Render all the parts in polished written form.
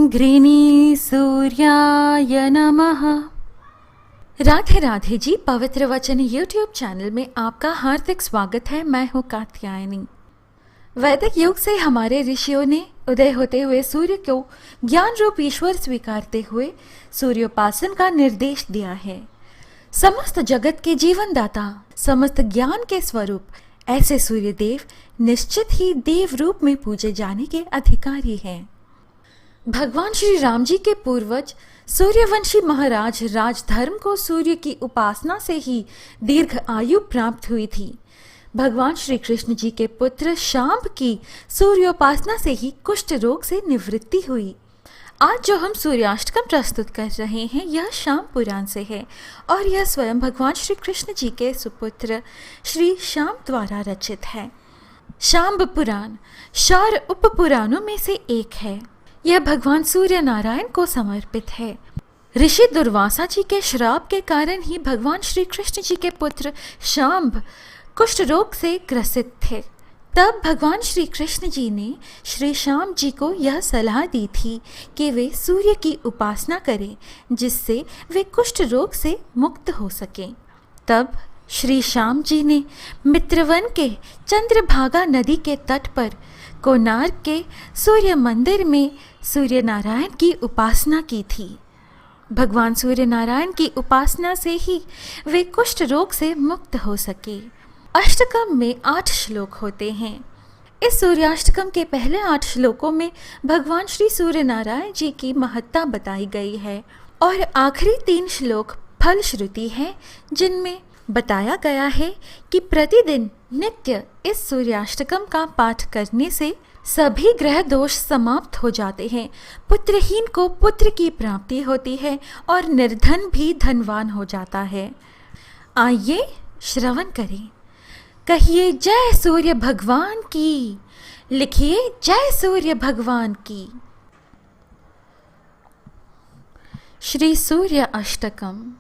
घृणी सूर्याय नमः। राधे राधे जी। पवित्र वचन यूट्यूब चैनल में आपका हार्दिक स्वागत है। मैं हूँ कात्यायनी। वैदिक युग से हमारे ऋषियों ने उदय होते हुए सूर्य को ज्ञान रूप ईश्वर स्वीकारते हुए सूर्योपासन का निर्देश दिया है। समस्त जगत के जीवनदाता, समस्त ज्ञान के स्वरूप ऐसे सूर्यदेव निश्चित ही देव रूप में पूजे जाने के अधिकारी हैं। भगवान श्री राम जी के पूर्वज सूर्यवंशी महाराज राजधर्म को सूर्य की उपासना से ही दीर्घ आयु प्राप्त हुई थी। भगवान श्री कृष्ण जी के पुत्र शांब की सूर्योपासना से ही कुष्ठ रोग से निवृत्ति हुई। आज जो हम सूर्याष्टकम प्रस्तुत कर रहे हैं यह शांब पुराण से है और यह स्वयं भगवान श्री कृष्ण जी के सुपुत्र श्री शांब द्वारा रचित है। शांब पुराण 4 उप पुराणों में से एक है। यह भगवान सूर्य नारायण को समर्पित है। ऋषि दुर्वासा जी के श्राप के कारण ही भगवान श्री कृष्ण जी के पुत्र शांब कुष्ठ रोग से ग्रसित थे। तब भगवान श्री कृष्ण जी ने श्री शाम जी को यह सलाह दी थी कि वे सूर्य की उपासना करें जिससे वे कुष्ठ रोग से मुक्त हो सकें। तब श्री शाम जी ने मित्रवन के चंद्रभागा नदी के तट पर कोणार्क के सूर्य मंदिर में सूर्य नारायण की उपासना की थी। भगवान सूर्य नारायण की उपासना से ही वे कुष्ठ रोग से मुक्त हो सके। अष्टकम में 8 श्लोक होते हैं। इस सूर्याष्टकम के पहले 8 श्लोकों में भगवान श्री सूर्य नारायण जी की महत्ता बताई गई है और आखिरी 3 श्लोक फल श्रुति है जिनमें बताया गया है कि प्रतिदिन नित्य इस सूर्याष्टकम का पाठ करने से सभी ग्रह दोष समाप्त हो जाते हैं, पुत्रहीन को पुत्र की प्राप्ति होती है और निर्धन भी धनवान हो जाता है। आइए श्रवण करें। कहिए जय सूर्य भगवान की, लिखिए जय सूर्य भगवान की। श्री सूर्य अष्टकम।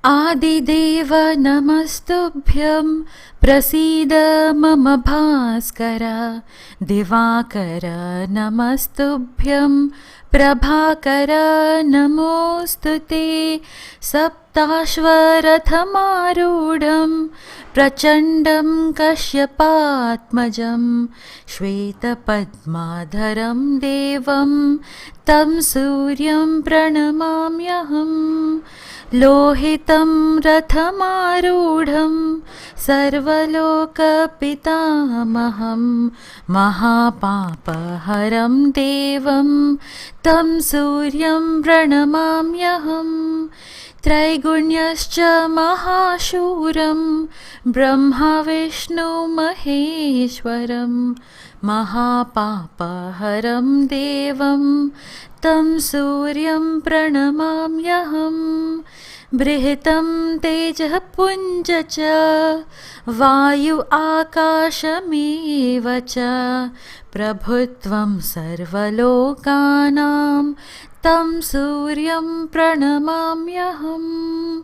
आदिदेव नमस्तुभ्यं प्रसीद मम भास्कर। दिवाकर नमस्तुभ्यं प्रभाकर नमोस्तुते। सप्ताश्वरथमारूढं प्रचण्डं कश्यपात्मजं श्वेतपद्माधरं देवं तं सूर्यं प्रणमाम्यहम्। लोहितं रथमारूढं सर्वलोकपितामहं महापापहरं देवं तं सूर्यं प्रणमाम्यहम्। त्रैगुण्यश्च महाशूरं ब्रह्मा विष्णु महेश्वरं महापापहरं देवं तं सूर्यं प्रणमाम्यहम्। बृहतं तेजः पुञ्ज च वायु आकाशमेव च प्रभुत्वं सर्वलोकानां तं सूर्यं प्रणमाम्यहम्।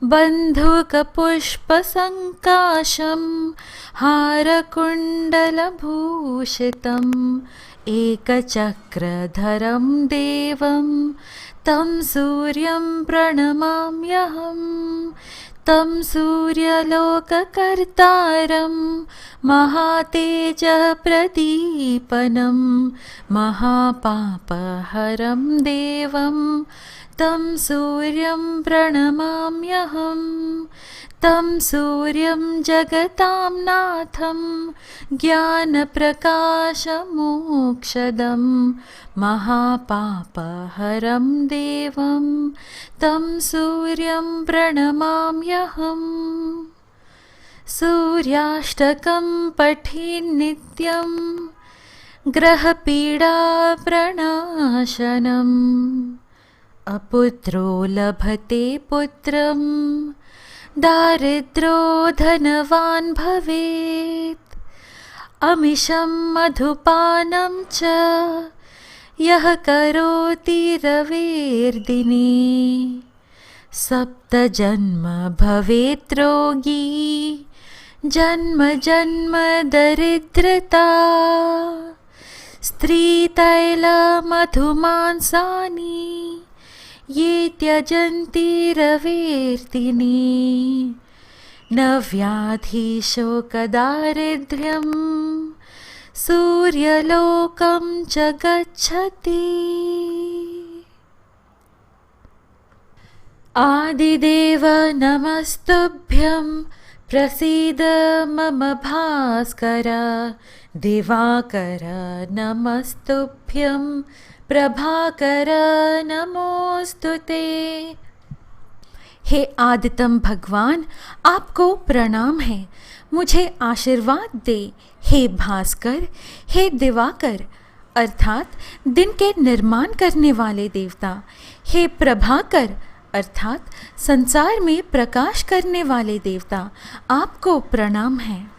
बन्धुकपुष्पसङ्काशं हारकुण्डलभूषितम् एकचक्रधरं देवं तं सूर्यं प्रणमाम्यहम्। तं सूर्यलोककर्तारं महातेजप्रदीपनं महापापहरं देवं तं सूर्यं प्रणमाम्यहम्। तं सूर्यं जगतां नाथं ज्ञानप्रकाशमोक्षदं महापापहरं देवं तं सूर्यं प्रणमाम्यहम्। सूर्याष्टकं पठेन्नित्यं ग्रहपीडाप्रणाशनम्। अपुत्रो लभते पुत्रं दारिद्रो धनवान् भवेत्। अमिषं मधुपानं च यः करोति रवेर्दिने। सप्तजन्म भवेत् रोगी जन्म जन्म दरिद्रता। स्त्रीतैलमधुमांसानि ये त्यजन्ति रवेर्तिनि न व्याधि शोकदारिद्र्यं सूर्यलोकं च गच्छति। आदिदेव नमस्तुभ्यं प्रसीद मम भास्कर। दिवाकर नमस्तुभ्यं प्रभाकर नमोस्तुते। हे आदितम भगवान, आपको प्रणाम है। मुझे आशीर्वाद दे हे भास्कर, हे दिवाकर अर्थात दिन के निर्माण करने वाले देवता, हे प्रभाकर अर्थात संसार में प्रकाश करने वाले देवता, आपको प्रणाम है।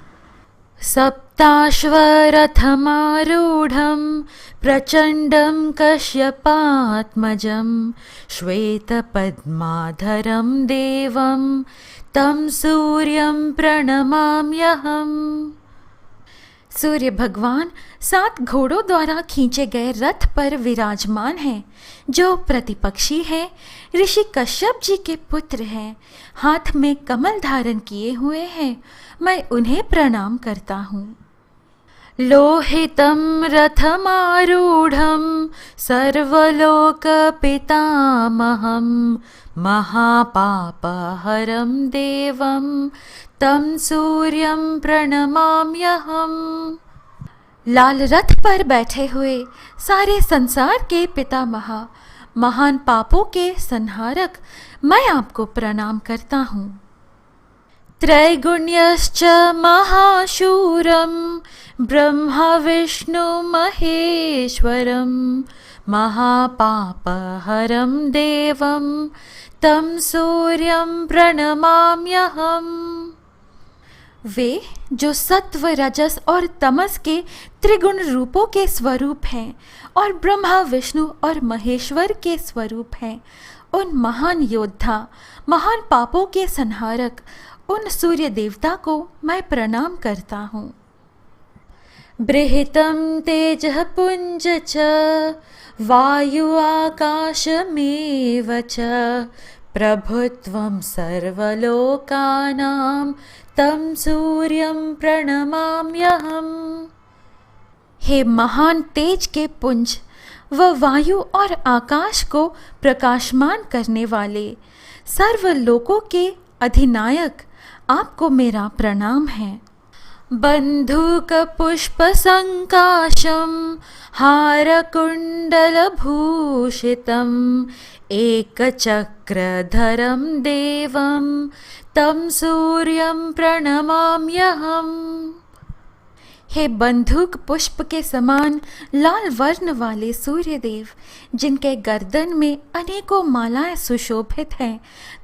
सप्ताश्वरथमारूढ़ं प्रचंडं कश्यपात्मजं श्वेतपद्माधरं देवं तं सूर्यं प्रणमाम्यहम्। सूर्य भगवान 7 घोड़ों द्वारा खींचे गए रथ पर विराजमान हैं, जो प्रतिपक्षी है, ऋषि कश्यप जी के पुत्र हैं, हाथ में कमल धारण किए हुए हैं। मैं उन्हें प्रणाम करता हूँ। लोहितं रथमारूढ़ं सर्वलोकपितामहं महापापहरं देवं तं सूर्यं प्रणमाम्यहम्। लाल रथ पर बैठे हुए सारे संसार के पितामह, महान पापों के संहारक, मैं आपको प्रणाम करता हूँ। त्रैगुण्यश्च महाशूरं ब्रह्मा विष्णु महेश्वरं महापापहरं देवं तं सूर्यं प्रणमाम्यहम्। वे जो सत्व, रजस और तमस के त्रिगुण रूपों के स्वरूप हैं और ब्रह्मा, विष्णु और महेश्वर के स्वरूप हैं, उन महान योद्धा, महान पापों के संहारक, उन सूर्य देवता को मैं प्रणाम करता हूँ। बृहतं तेजः पुंज च वायु आकाशमेव च प्रभुत्वं सर्वलोकानां तं सूर्यं प्रणमाम्यहम्। हे महान तेज के पुंज व वायु और आकाश को प्रकाशमान करने वाले सर्वलोकों के अधिनायक, आपको मेरा प्रणाम है। बंधुक पुष्प संकाशं हारकुण्डलभूषितं एकचक्रधरं देवं तं सूर्यं प्रणमाम्यहम्। हे बंधुक पुष्प के समान लाल वर्ण वाले सूर्यदेव, जिनके गर्दन में अनेकों मालाएं सुशोभित हैं,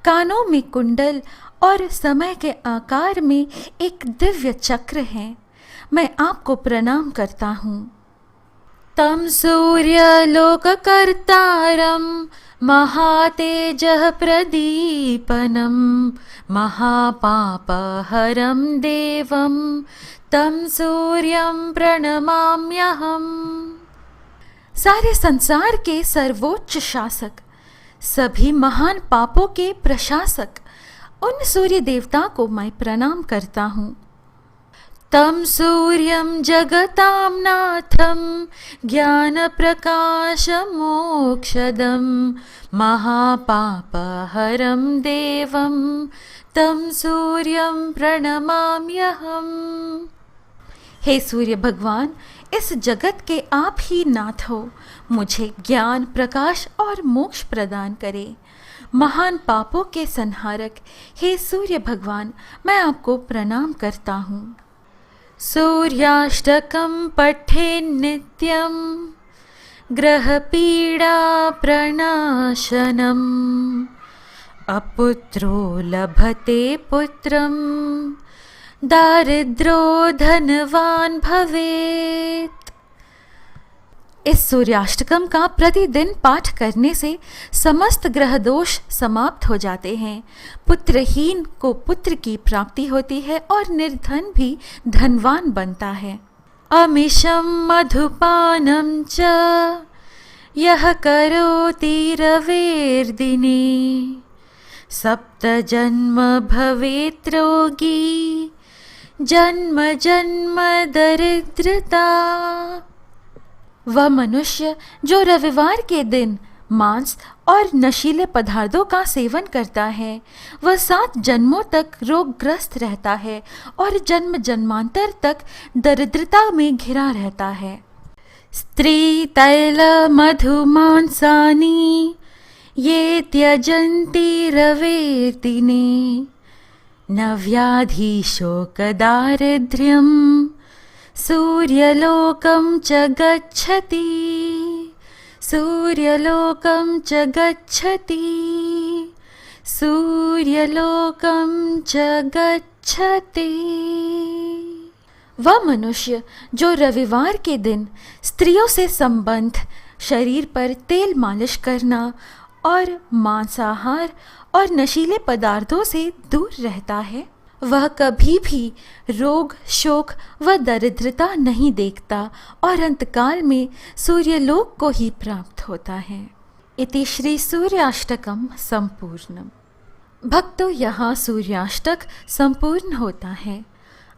कानों में कुंडल और समय के आकार में एक दिव्य चक्र है, मैं आपको प्रणाम करता हूँ। तं सूर्यलोककर्तारं महातेजः प्रदीपनं महापापहरं देवं तं सूर्यं प्रणमाम्यहम्। सारे संसार के सर्वोच्च शासक, सभी महान पापों के प्रशासक, उन सूर्य देवता को मैं प्रणाम करता हूँ। तं सूर्यं जगतां नाथं ज्ञानप्रकाशमोक्षदं महापापहरं देवं तं सूर्यं प्रणमाम्यहम्। हे सूर्य भगवान, इस जगत के आप ही नाथ हो, मुझे ज्ञान, प्रकाश और मोक्ष प्रदान करे। महान पापों के संहारक हे सूर्य भगवान, मैं आपको प्रणाम करता हूँ। सूर्याष्टकं पठे नित्यं ग्रहपीडा प्रणाशनम् अपुत्रो लभते पुत्रं दारिद्रो धनवान भवेत्। इस सूर्याष्टकम का प्रतिदिन पाठ करने से समस्त ग्रह दोष समाप्त हो जाते हैं, पुत्रहीन को पुत्र की प्राप्ति होती है और निर्धन भी धनवान बनता है। अमिषं मधुपानं च यः करोति रवेर्दिने सप्तजन्म भवेत् रोगी जन्म जन्म दरिद्रता। वह मनुष्य जो रविवार के दिन मांस और नशीले पदार्थों का सेवन करता है वह 7 जन्मों तक रोगग्रस्त रहता है और जन्म जन्मांतर तक दरिद्रता में घिरा रहता है। स्त्री तैल मधुमांसानि ये त्यजन्ति रवेर्दिने न व्याधि शोक दारिद्र्यं सूर्यलोकं च गच्छति सूर्यलोकं च गच्छति सूर्यलोकं च गच्छति। वह मनुष्य जो रविवार के दिन स्त्रियों से संबंध, शरीर पर तेल मालिश करना और मांसाहार और नशीले पदार्थों से दूर रहता है वह कभी भी रोग, शोक व दरिद्रता नहीं देखता और अंतकाल में सूर्यलोक को ही प्राप्त होता है। इति श्री सूर्याष्टकम संपूर्णम। भक्तों, यहाँ सूर्याष्टक संपूर्ण होता है।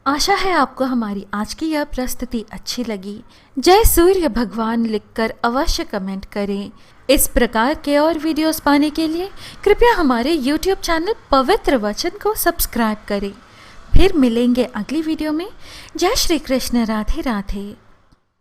आशा है आपको हमारी आज की यह प्रस्तुति अच्छी लगी। जय सूर्य भगवान लिखकर अवश्य कमेंट करें। इस प्रकार के और वीडियोस पाने के लिए कृपया हमारे YouTube चैनल पवित्र वचन को सब्सक्राइब करें। फिर मिलेंगे अगली वीडियो में। जय श्री कृष्ण। राधे राधे।